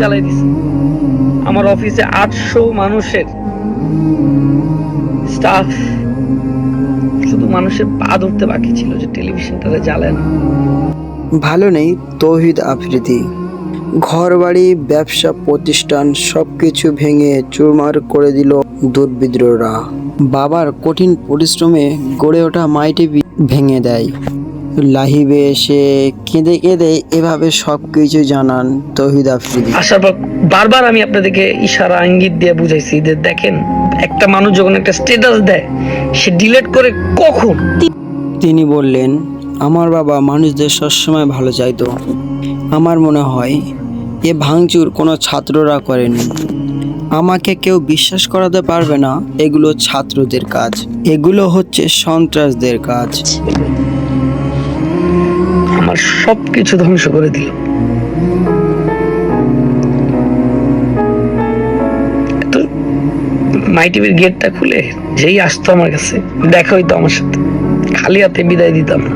জ্বালাই দিছে। আমার অফিসে 800 মানুষের স্টাফ, শুধু মানুষের পা ধরতে বাকি ছিল যে টেলিভিশনটারে জ্বালায় না। ভালো নেই তৌহিদ আফ্রিদি। ঘরবাড়ি, ব্যবসা প্রতিষ্ঠান সবকিছু ভেঙে চুরমার করে দিল দুর্বৃত্তরা। বাবার কঠিন পরিশ্রমে গড়ে ওঠা মাইটি ভেঙে দেয়। লাহিবে এসে কেঁদে কেঁদে এভাবে সবকিছু জানান তৌহিদ আফ্রিদি। আসার পর বারবার আমি আপনাদেরকে ইশারা ইঙ্গিত দিয়ে বুঝাইছি যে দেখেন, একটা মানুষ যখন একটা স্ট্যাটাস দেয় সে ডিলিট করে কখন। তিনি বললেন, আমার বাবা মানুষদের সবসময় ভালো চাইতো। আমার মনে হয় এ ভাঙচুর কোনো ছাত্ররা করেনি। আমাকে কেউ বিশ্বাস করাতে পারবে না এগুলো ছাত্রদের কাজ, এগুলো হচ্ছে সন্ত্রাসদের কাজ। আমার সবকিছু ধ্বংস করে দিল। মাই টিভির গেটটা খুলে যেই আসতো আমার কাছে দেখা হইতো আমার সাথে, খালি হাতে বিদায় দিতাম না।